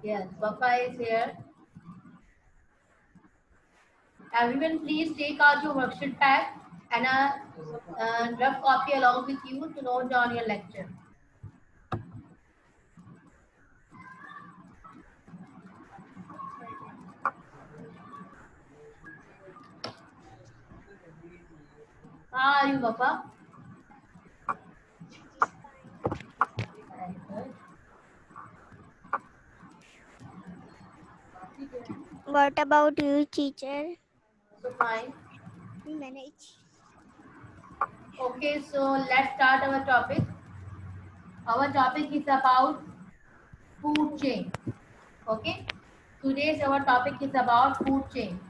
Yes, Papa is here. Everyone, please take out your worksheet pad and a rough copy along with you to note down your lecture. How are you, Papa? Very good. What about you, teacher? So fine. Manage. Okay, so let's start our topic. Our topic is about food chain. Okay. Today's our topic is about food chain.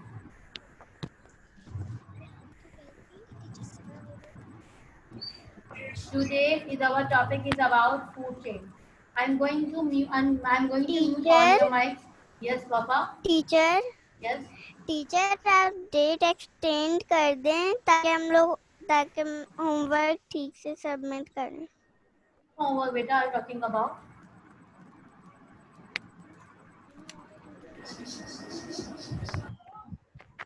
Today is our topic is about food chain. I'm going to mute. I'm going to mute all Teacher, your mics. Yes, Papa. Teacher Yes. Teacher आप date extend कर दें ताकि homework ठीक से submit करें. Homework, beta, are you talking about?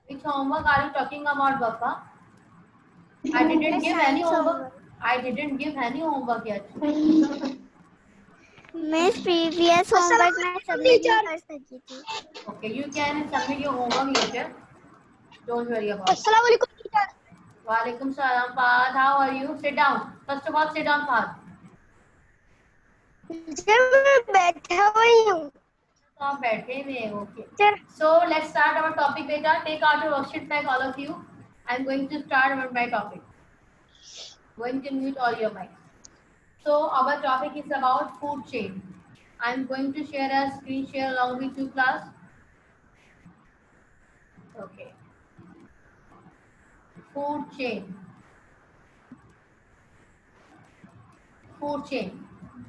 Which homework are you talking about, Papa? I didn't give any science homework. Homework. I didn't give any homework yet. Miss previous homework मैं submit नहीं कर सकी थी. Okay, you can submit your homework later. Don't worry about it. अस्सलामुअलैकुम teacher. Walaikum salam, Fahad. How are you? Sit down. First of all, sit down, Fahad. Teacher मैं बैठा हुई हूँ. तो आप बैठे हुए हैं. Okay. Teacher So let's start our topic, beta. Take out your worksheet back, all of you. I'm going to start my topic. Going to mute all your mics. So our topic is about food chain. I'm going to share a screen share along with you, class. Okay. Food chain. Food chain.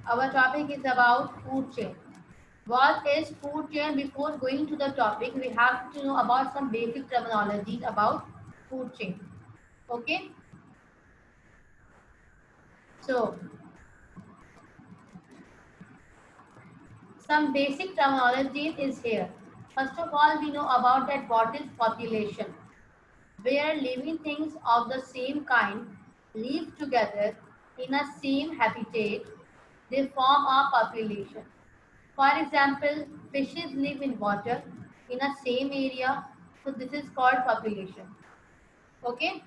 Our topic is about food chain. What is food chain? Before going to the topic, we have to know about some basic terminologies about food chain. Okay. So some basic terminology is here. First of all, we know about that what is population, where living things of the same kind live together in a same habitat. They form a population. For example, fishes live in water in a same area, so this is called population. Okay.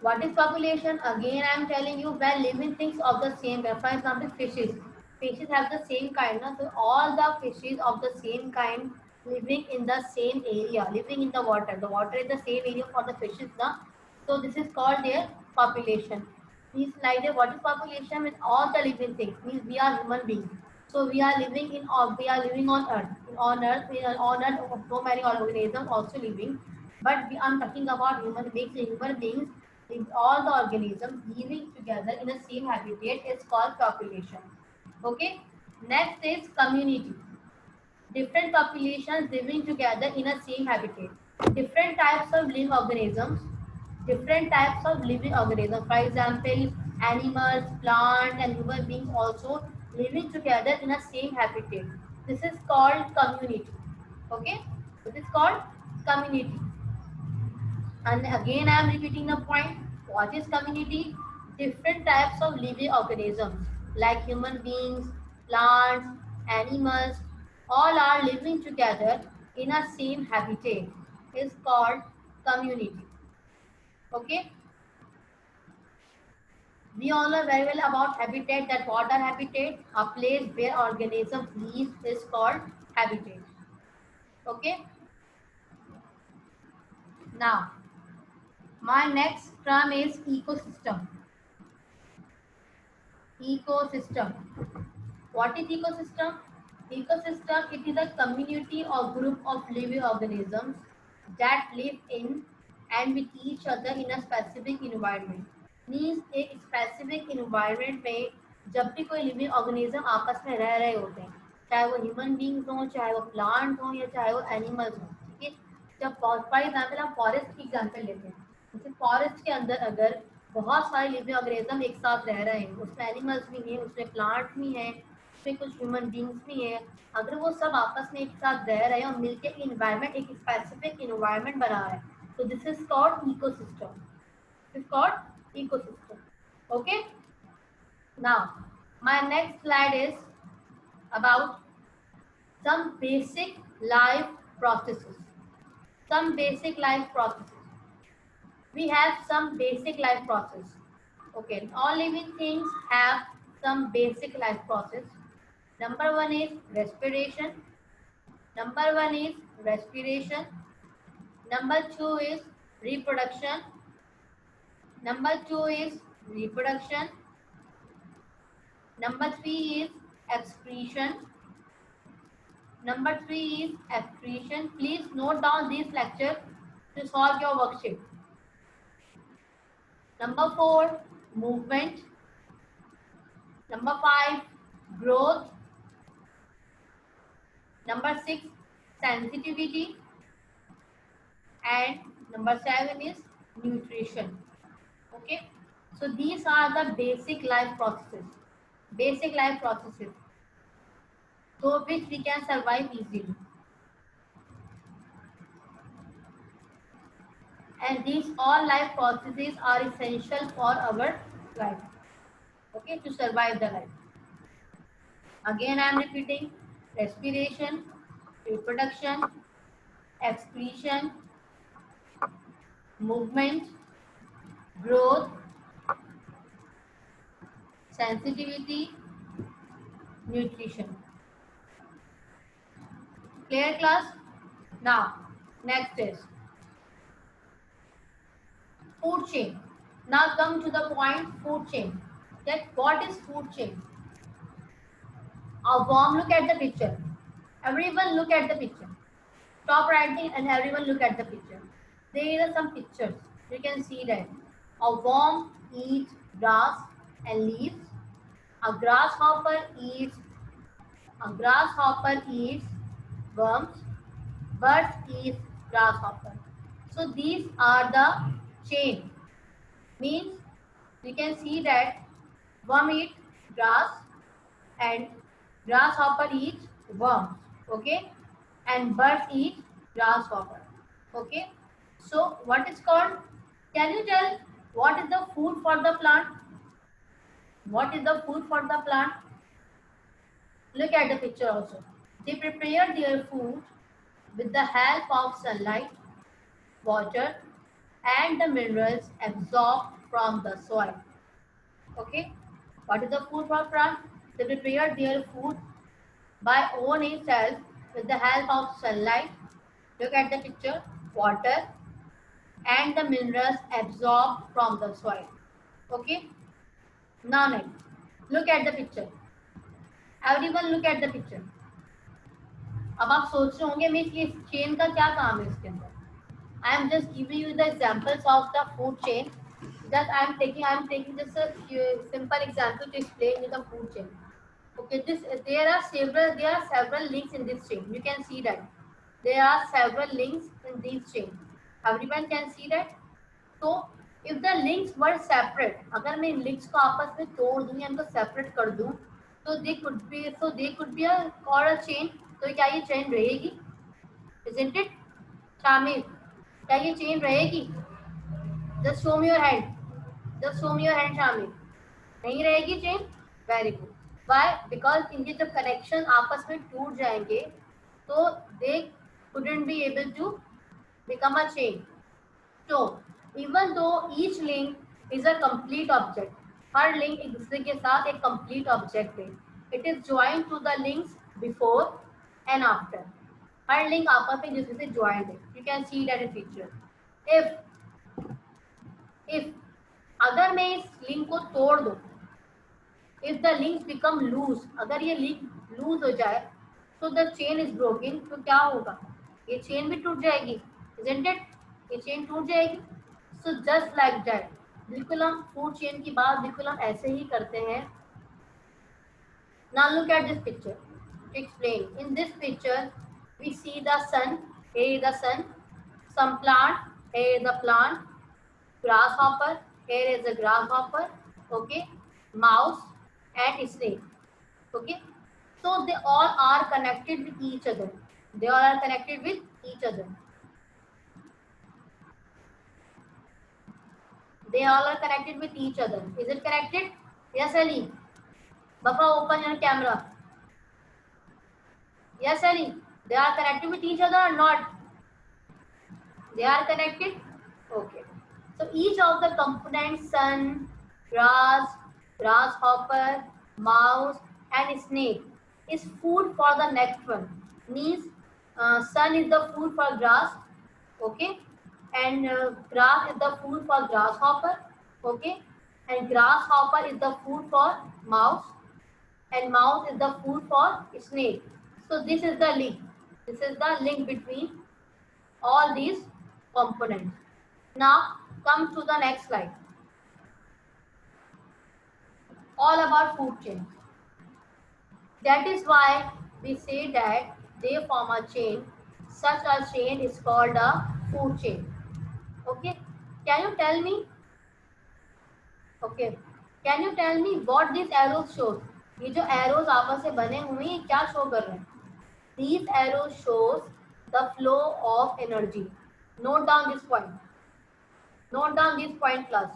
What is population? Again, I am telling you where living things of the same. For example, fishes. Fishes have the same kind. No? So all the fishes of the same kind living in the same area, living in the water. The water is the same area for the fishes. No? So this is called their population. Means like that, what is population? With all the living things. Means we are human beings. So we are living in, or we are living on Earth. On Earth, so many organisms also living. But I'm talking about human beings. Human beings in all the organisms living together in the same habitat is called population. Okay. Next is community. Different populations living together in a same habitat. Different types of living organisms. Different types of living organisms. For example, animals, plants, and human beings also living together in a same habitat. This is called community. Okay. This is called community. And again, I am repeating the point. What is community? Different types of living organisms like human beings, plants, animals, all are living together in a same habitat. Is called community. Okay. We all know very well about habitat. That what are habitat? A place where organisms live is called habitat. Okay. Now, my next term is ecosystem. Ecosystem. What is ecosystem? Ecosystem, it is a community or group of living organisms that live in and with each other in a specific environment. Means एक specific environment में जब भी कोई living organism आपस में रह रहे होते हैं, चाहे वो human beings हों, चाहे वो plant हों या चाहे वो animals हों, ठीक है. जब फॉर एग्जाम्पल हम फॉरेस्ट की एग्जाम्पल लेते हैं, जैसे फॉरेस्ट के अंदर अगर बहुत सारे लिविंग ऑर्गेनिज्म एक साथ रह रहे हैं, उसमें एनिमल्स भी हैं, उसमें प्लांट्स भी हैं, में कुछ ह्यूमन बींग्स भी हैं, अगर वो सब आपस में एक साथ रह रहे हैं और मिलकर इन्वायरमेंट एक स्पेसिफिक इन्वायरमेंट बना रहे हैं, तो this is called ecosystem. Is called ecosystem. Okay. Now, my next slide is about some basic life processes. Some basic life processes. We have some basic life process. Okay. All living things have some basic life process. Number one is respiration. Number one is respiration. Number two is reproduction. Number two is reproduction. Number three is excretion. Number three is excretion. Please note down these lectures to solve your worksheet. Number four, movement. Number five, growth. Number six, sensitivity. And number seven is nutrition. Okay. So these are the basic life processes. Basic life processes. So which we can survive easily. And these all life processes are essential for our life, okay, to survive the life. Again I am repeating: respiration, reproduction, excretion, movement, growth, sensitivity, nutrition. Clear class? Now next is food chain. Now come to the point, food chain. That what is food chain? A worm, look at the picture. Everyone look at the picture. Stop writing and everyone look at the picture. There are some pictures. You can see that a worm eats grass and leaves. A grasshopper eats worms. Birds eat grasshopper. So these are the chain. Means you can see that worm eats grass and grasshopper eats worms. Okay, and birds eat grasshopper. Okay, so what is called? Can you tell what is the food for the plant? What is the food for the plant? Look at the picture also. They prepare their food with the help of sunlight, water, and the minerals absorbed from the soil. Okay, what is the food for plant? They prepare their food by own itself with the help of sunlight. Look at the picture, water, and the minerals absorbed from the soil. Okay. Now next, look at the picture. Everyone look at the picture. अब आप सोच रहे होंगे मैं ये chain का क्या काम है इसके अंदर. I am just giving you the examples of the food chain. That I am taking just a simple example to explain you the food chain. Okay, there are several links in this chain. You can see that there are several links in this chain. Everyone can see that. So if the links were separate, अगर मैं इन links को आपस में तोड़ दूं या इनको separate कर दूं, तो they could be a called a chain. तो क्या ये chain रहेगी? Isn't it? शामिल, क्या ये chain रहेगी? Just show me your hand. Just show me your hand, शामिल. नहीं रहेगी chain? Very good. Why? Because इनके जब connection आपस में टूट जाएंगे, तो they couldn't be able to become a chain. So even though each link is a complete object, her link एक दूसरे के साथ एक complete object है. It is joined to the links before and after. Her link आपस में एक दूसरे से joined है. You can see that in picture. If अगर मैं इस link को तोड़ दूं, if the links become loose, अगर ये link loose हो जाए, so the chain is broken. तो क्या होगा? ये chain भी टूट जाएगी. Isn't it? ये chain टूट जाएगी. So just like that, बिल्कुल हम food chain की बात बिल्कुल हम ऐसे ही करते हैं. Now look at this picture to explain. In this picture, we see the sun. Here is the sun. Some plant. Here is the plant. Grasshopper. Here is the grasshopper. Okay. Mouse and snake. Okay. So they all are connected with each other. They all are connected with each other. They all are connected with each other. Is it connected? Yes, Ali. Bapa, open your camera. Yes, Ali. They are connected with each other or not? They are connected? Okay. So each of the components, sun, grass, grasshopper, mouse, and snake, is food for the next one. Means sun is the food for grass, okay, and grass is the food for grasshopper, okay, and grasshopper is the food for mouse, and mouse is the food for snake. So this is the link. This is the link between all these components. Now come to the next slide. All about food chain. That is why we say that they form a chain. Such a chain is called a food chain. Okay. Can you tell me? Okay. Can you tell me what these arrows shows? ये जो arrows आपस में बने हुए हैं क्या show कर रहे हैं? These arrows shows the flow of energy. Note down this point. Note down this point, class.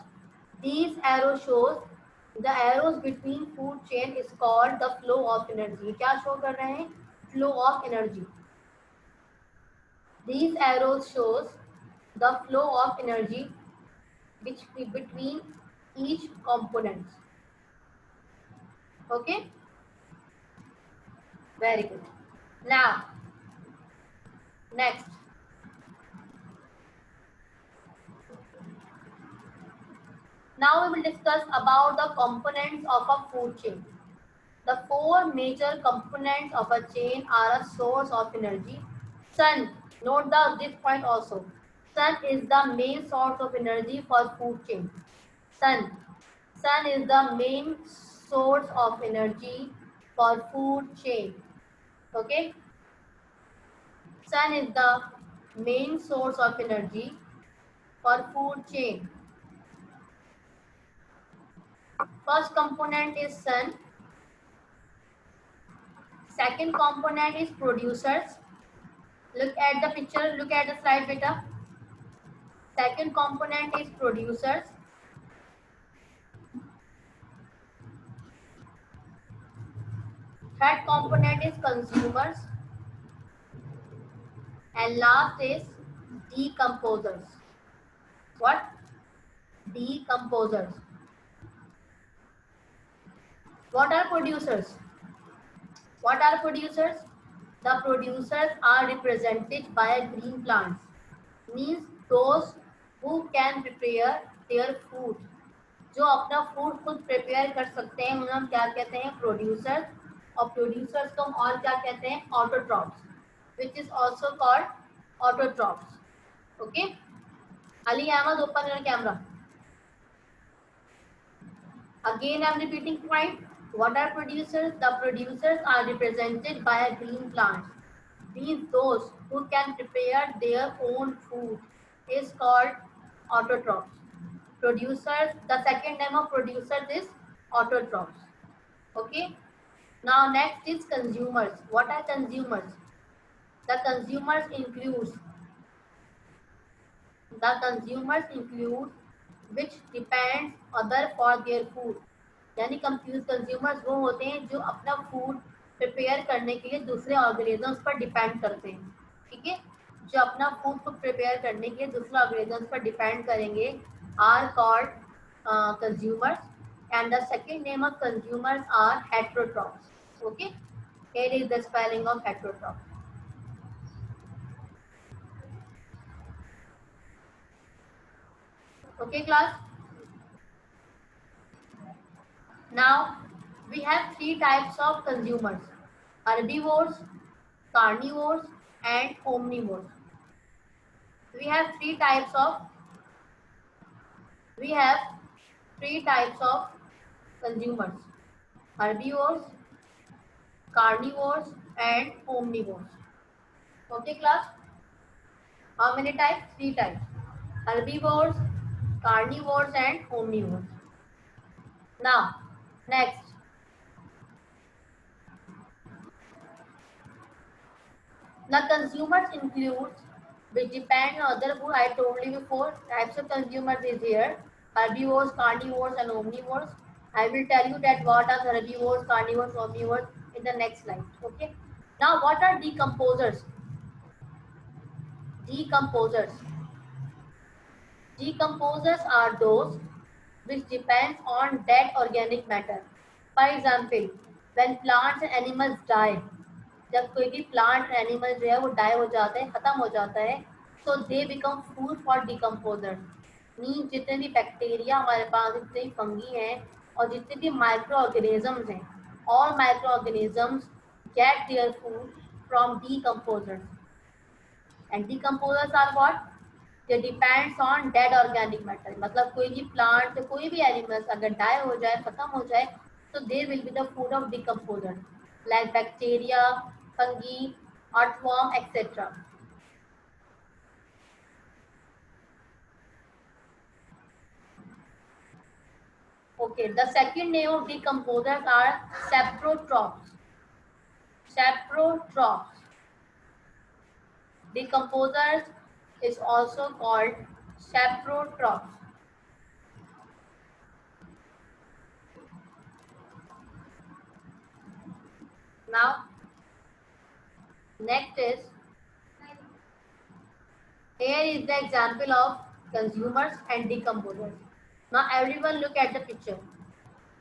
These arrows shows the arrows between food chain is called the flow of energy. क्या show कर रहे हैं? Flow of energy. These arrows shows the flow of energy which between each component. Okay? Very good. Now, next. Now we will discuss about the components of a food chain. The four major components of a chain are a source of energy. Sun, note this point also. Sun is the main source of energy for food chain. Sun is the main source of energy for food chain. Okay? Sun is the main source of energy for food chain. First component is sun. Second component is producers. Look at the picture, look at the slide beta. Second component is producers. Third component is consumers. And last is decomposers. What? Decomposers. What are producers? What are producers? The producers are represented by green plants. Means those who can prepare their food. जो अपना food खुद prepare कर सकते हैं उन्हें हम क्या कहते हैं? प्रोड्यूसर्स. और प्रोड्यूसर्स को हम और क्या कहते हैं? Autotrophs, which is also called autotrophs. Okay? Ali Ahmed, open your camera. Again, I am repeating point. What are producers? The producers are represented by green plants. These those who can prepare their own food is called autotrophs. Producers. The second name of producers is autotrophs. Okay. Now next is consumers. What are consumers? The consumers include which depends other for their food. यानी consumers वो होते हैं जो अपना food prepare करने के लिए दूसरे ऑर्गेनिजम्स पर डिपेंड करते हैं. ठीक है, जो अपना फूड को प्रिपेयर करने के लिए दूसरे ऑर्गेनिजम्स पर डिपेंड करेंगे are called consumers. And the second name of consumers are heterotrophs. Okay, here is the spelling of heterotroph. Okay, class. Now we have three types of consumers: herbivores, carnivores, and omnivores. We have three types of consumers: herbivores, carnivores, and omnivores. Okay, class. How many types? Three types: herbivores, carnivores, and omnivores. Now, next. The consumers includes which depend on other food. I told you before types of consumers is here: herbivores, carnivores, and omnivores. I will tell you that what are herbivores, carnivores, omnivores in the next slide. Okay. Now, what are decomposers? Decomposers. Decomposers are those which depends on dead organic matter. For example, when plants and animals die, जब कोई भी plant animal जो है वो die हो जाता है, खत्म हो जाता है, तो they become food for decomposer. Mean जितने भी बैक्टीरिया हमारे पास, जितने भी फंगी हैं और जितने भी माइक्रो ऑर्गेनिजम्स हैं, all microorganisms get their food from decomposers. And decomposers are what? They depends on dead organic matter. मतलब कोई भी प्लांट, कोई भी एनिमल्स अगर डाई हो जाए, खत्म हो जाए, तो they will be the food of decomposer, like bacteria, fungi, earthworm, etc. Okay, the second name of decomposers are saprotrophs. Saprotrophs. Decomposers is also called saprotrophs. Now, next is, here is the example of consumers and decomposers. Now, everyone look at the picture.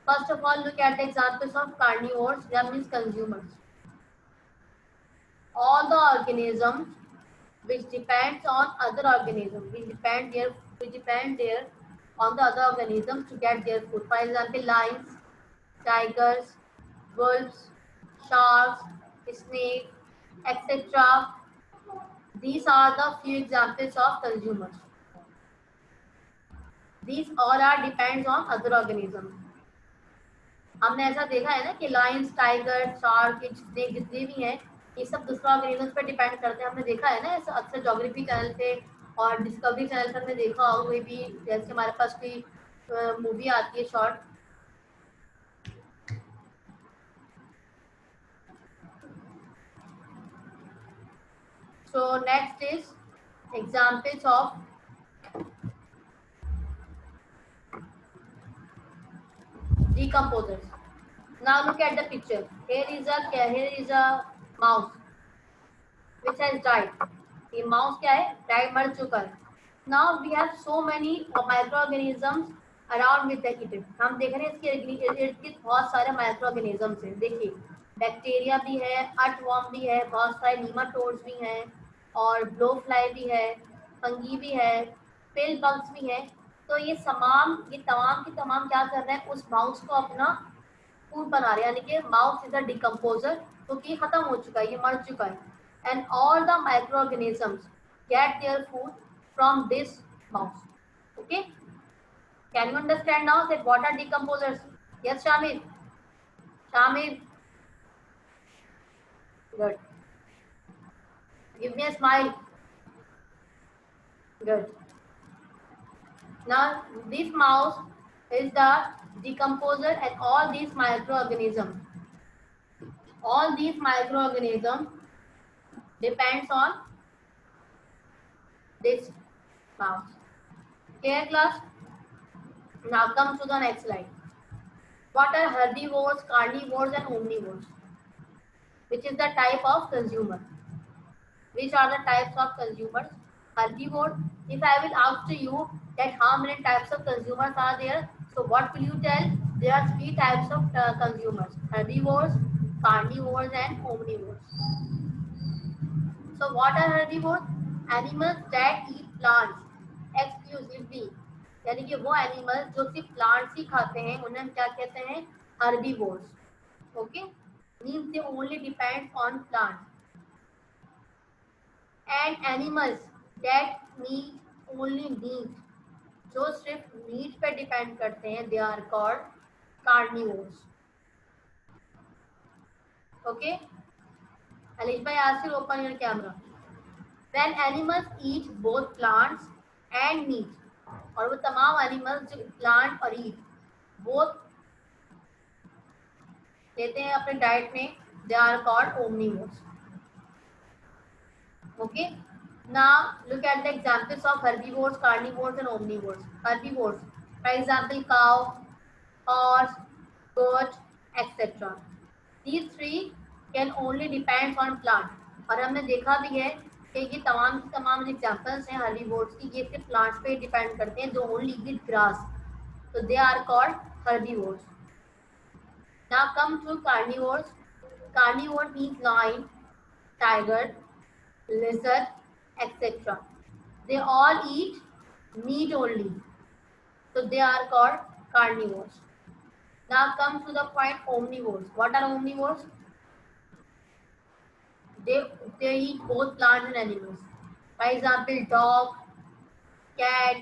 First of all, look at the examples of carnivores, that means consumers. All the organisms which depends on other organisms, which depend there on the other organisms to get their food. For example, lions, tigers, wolves, sharks, snakes, etc. These are the few examples of consumers. These all are depends on other organisms. हमने ऐसा देखा है ना कि Lions, tiger, shark, snake जितने भी हैं, ये सब दूसरा ऑर्गेनिजम्स पे डिपेंड करते हैं। हमने देखा है ना ऐसा अक्सर ज्योग्राफी चैनल पे और डिस्कवरी चैनल पर हमने देखा होगा। कोई भी जैसे हमारे पास कोई मूवी आती है short, so next is examples of decomposers. Now look at the picture. Here is a mouse which has died. ये mouse क्या है? Died, मर चुका है. Now we have so many microorganisms around with it. हम देख रहे हैं इसके इर्द गिर्द बहुत सारे माइक्रोऑर्गेनिजम्स हैं. देखिए बैक्टीरिया भी है, अर्थवर्म भी है, बहुत सारे नीमाटोड्स भी हैं और ब्लोफ्लाई भी है, फंगी भी है, पिल बग्स भी हैं. तो ये तमाम की तमाम क्या कर रहे हैं? उस माउस को अपना फूड बना रहे हैं. यानी कि माउस इज अ डिकम्पोजर, क्योंकि खत्म हो चुका है, ये मर चुका है. And all the microorganisms get their food from this mouse. Okay, can you understand now that what are decomposers? Yes, Shamir. Good. Give me a smile. Good. Now this mouse is the decomposer and all these microorganisms depends on this mouse. Clear, class? Now come to the next slide. What are herbivores, carnivores, and omnivores? Which is the type of consumer? Which are the types of consumers? Herbivore. If I will ask to you that how many types of consumers are there, so what will you tell? There are three types of consumers: herbivores, carnivores, and omnivores. So what are herbivores? Animals that eat plants exclusively. यानी कि वो animals जो सिर्फ plants ही खाते हैं, उन्हें हम क्या कहते हैं? Herbivores. Okay, means they only depend on plant. And animals that meat only meat, जो सिर्फ मीट पे डिपेंड करते हैं, they are called carnivores. Okay, Alish भाई Asir open your camera. When animals eat both plants and meat, और वो तमाम animals जो प्लांट और ईट बोथ लेते हैं अपने डाइट में, they are called omnivores. Okay. Now look at the examples of herbivores, carnivores, and omnivores. Herbivores, for example, cow, horse, goat, etc. These three can only depend on plant. और हमने देखा भी है कि ये तमाम की तमाम एग्जाम्पल्स हैं herbivores की, ये सिर्फ प्लांट्स पे डिपेंड करते हैं, जो only eat grass. So they are called herbivores. Now come to carnivores. Carnivore means lion, tiger, lizard, etc. They all eat meat only. So they are called carnivores. Now come to the point omnivores. What are omnivores? They, they eat both plants and animals. For example, dog, cat,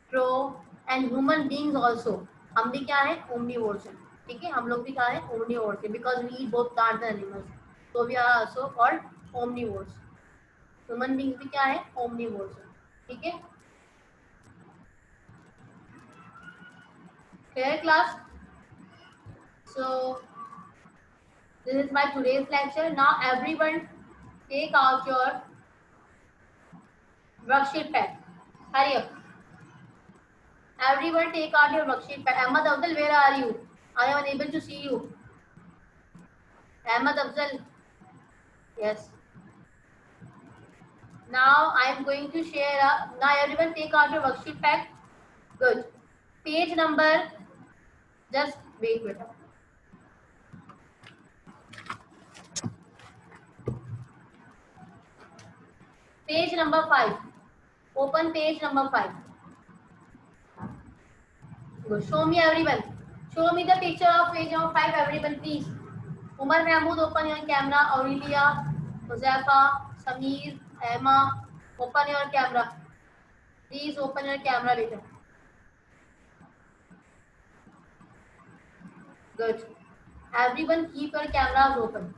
crow and human beings also. हम भी क्या है omnivores हैं. ठीक है, हम लोग भी क्या है omnivores हैं, because we eat both plants and animals. So we are also called omnivores. Human beings भी क्या है omnivores हैं. ठीक है, clear class? So this is my today's lecture. Now everyone take out your worksheet pad. Hurry up. Everyone take out your worksheet pad. Ahmad Afzal, where are you? I am unable to see you. Ahmad Afzal. Yes. Now I am going to share. Now everyone take out your worksheet pad. Good. Page number. Just wait, wait. Page number 5. Open page number 5. Good. Show me everyone. Show me the picture of page number 5, everyone, please. Umar Mahmood, open your camera. Aurelia, Huzaifa, Sameer, Emma, open your camera. Please open your camera later. Good. Everyone keep your cameras open.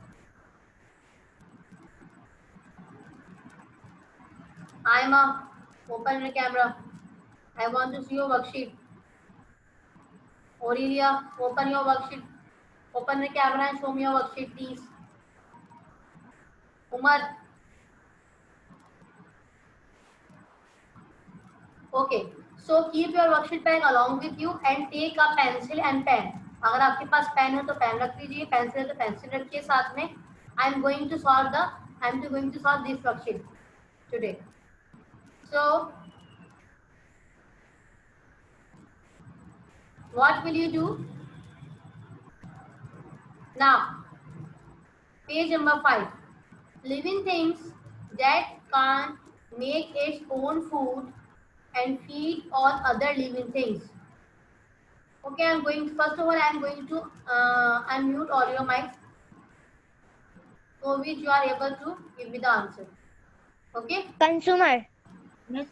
Emma, open your camera. I want to see your worksheet. Aurelia, open your worksheet. Open the camera and show me your worksheet, please. Umar. Okay. So keep your worksheet pen along with you and take a pencil and pen. अगर आपके पास pen है तो pen रख लीजिए, pencil है तो pencil रखिए साथ में. I am going to solve this worksheet today. So what will you do? Now, page number 5. Living things that can make its own food and feed on other living things. Okay, first of all, I am going to unmute all your mics, so which you are able to give me the answer. Okay? Consumer. Okay.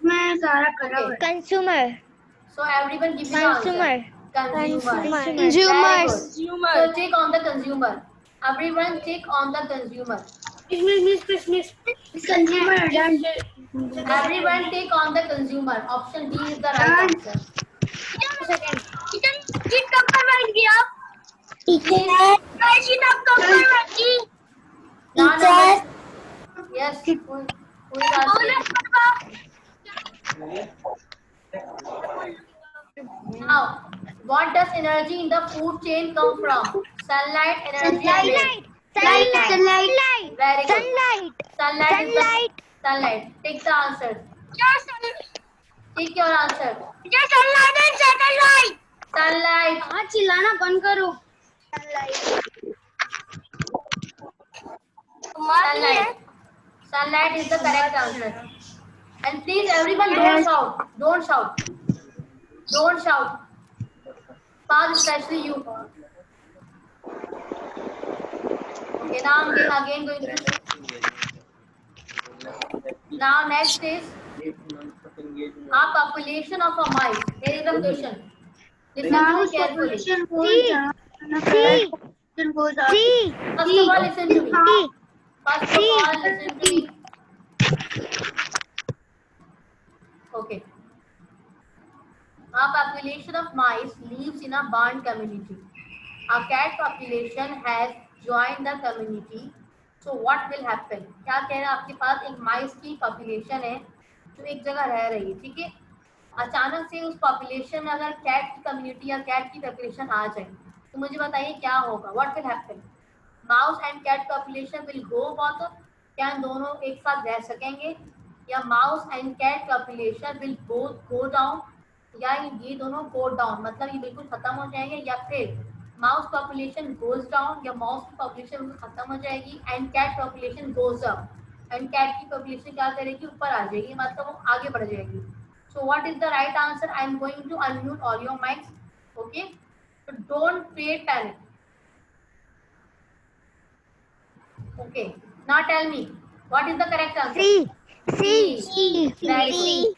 Consumer. So everyone give me the answer. Consumer. Very Consumers. good. So take on the consumer. Everyone take on the consumer. Consumer. Everyone take on the consumer. Option D is the right answer. Yes. Who is asking? Now, what does energy in the food chain come from? Sunlight, energy, and light. Sunlight. Very good. Sunlight. Sunlight is the sunlight. Take the answer. Take your answer. Sunlight. चिल्लाना बंद करो. Sunlight. Sunlight is the correct answer. And please, everyone, don't shout. Don't shout. Don't shout. Paz, especially you. Okay, now I'm again going to. Now next is a population of a mice. Here is the question. Listen to me carefully. C. First of all, listen to me. First of all, listen to me. Okay. A population of mice lives in a barn community. A cat population has joined the community so what will happen, क्या कह रहे हैं, आपके पास एक माइस की population है जो एक जगह रह रही है, ठीक है। अचानक से उस पॉपुलेशन में अगर कैट की कम्युनिटी या कैट की पॉपुलेशन आ जाए तो मुझे बताइए क्या होगा, what will happen. Mouse and cat population will go both, क्या दोनों एक साथ रह सकेंगे, या mouse and cat population will both go down, या ये दोनों गो डाउन मतलब ये बिल्कुल खत्म हो जाएंगे, या फिर माउस पॉपुलेशन गोज डाउन या माउस की पॉपुलेशन बिल्कुल खत्म हो जाएगी and cat population goes up and cat की पॉपुलेशन क्या करेगी, ऊपर आ जाएगी, मतलब वो आगे बढ़ जाएगी। So what is the right answer, I am going to unmute all your mics, okay. So don't create panic. Okay. Now tell me, what is the correct answer? C. Very C.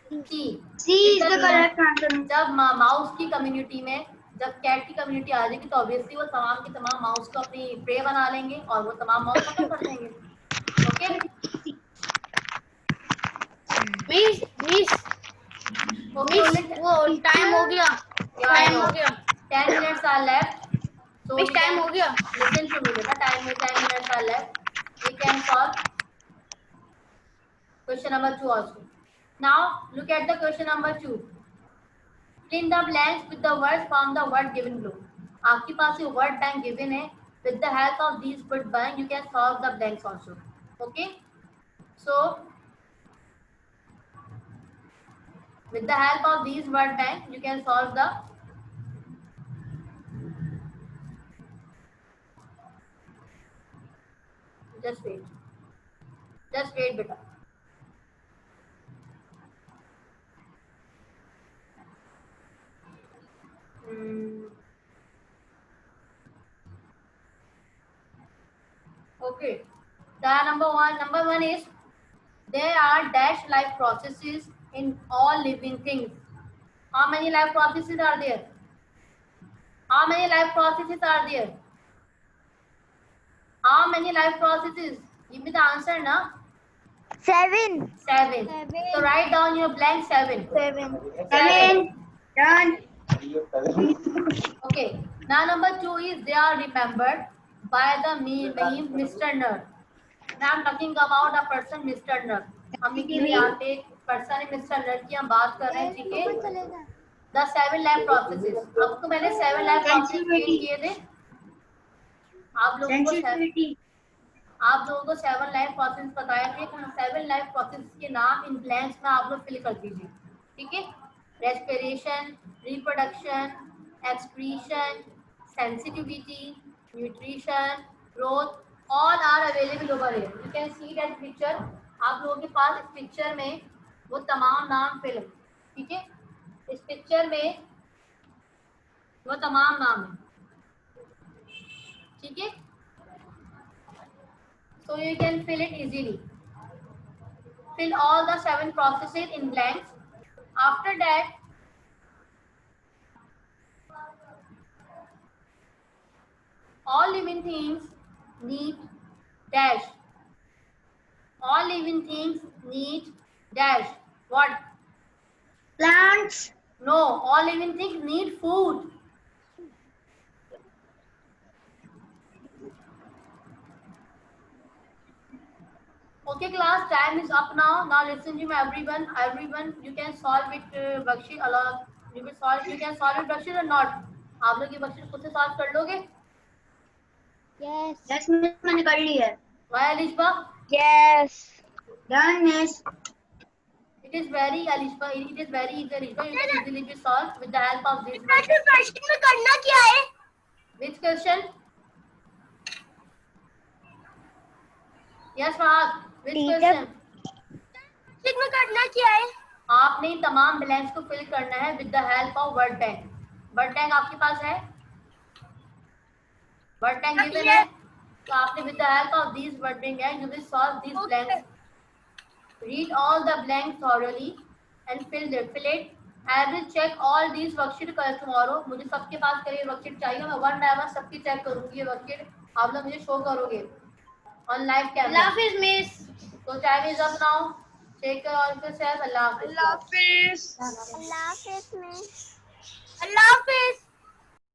good. C. C is the Because correct answer. जब mouse की community में जब cat की community आ जाएगी तो obviously वो तमाम के तमाम माउस को अपनी प्रे बना लेंगे और वो तमाम माउस खत्म कर देंगे। ओके मिस ओके, वो टाइम हो गया, टाइम हो गया, 10 minutes are left. So miss time हो गया। listen to me, beta. Time में 10 minutes are left. We can solve question number 2 also. Now look at the question number 2. Fill in the blanks with the words from the word given below. आपके पास ये word bank given है. With the help of these word bank, you can solve the blanks also. Okay. So with the help of these word bank, you can solve the just wait beta. Okay. The number one is there are dash life processes in all living things. How many life processes are there? How many life processes are there? How many life processes? Give me the answer now. 7. 7. So write down your blank 7. 7 done. Okay. Now number 2 is they are remembered by the name Mr. Nerd. Now I'm talking about a person Mr. Nerd. हम यहाँ पे person है mister nerd की हम बात कर रहे हैं, ठीक है। द 7 लाइफ प्रोसेसेस, आपको मैंने 7 लाइफ प्रोसेस किए थे, आप लोगों को 7 लाइफ प्रोसेस बताए थे। 7 लाइफ प्रोसेस के नाम इन ब्लैंक्स में आप लोग फिल कर दीजिए, ठीक है। Respiration, reproduction, excretion, sensitivity, nutrition, growth, all are available over here. You can see that picture, आप लोगों के पास इस पिक्चर में वो तमाम नाम फिल है, ठीक है। इस पिक्चर में वो तमाम नाम है, ठीक है। So you can fill it easily. Fill all the 7 processes in blanks. After that, all living things need dash. All living things need dash. What? Plants. No, all living things need food. Okay class, time is up now. Now listen to me everyone. Everyone, you can solve it worksheet along. You can solve it worksheet or not. आप लोग ये worksheet खुद से solve कर लोगे? Yes miss मैंने कर ली है। Why Alishba? Yes. Done miss. It is very Alishba. It is very easy Alishba. You can easily be solved with the help of this. प्रश्न में करना क्या है? Which question? Yes Fahad. Which question? प्रश्न में करना क्या है? आपने तमाम ब्लैंक्स को फिल करना है with the help of word bank. Word bank आपके पास है? वर्ड बैंक गिवन है, तो आपने with the help of this word bank you will solve this blanks. Read all the blanks thoroughly and fill it. I will check all this worksheet कल tomorrow. मुझे सबके पास करिए वर्कशीट चाहिए, मैं वन बाय वन सबकी check करूंगी। ये वर्कशीट आप लोग मुझे शो करोगे on live camera. Allah Hafiz miss. So time is up now. Take care of yourself. Allah Hafiz. अल्लाह हाफिज। अल्लाह हाफिज़ मिस। अल्लाह हाफिज।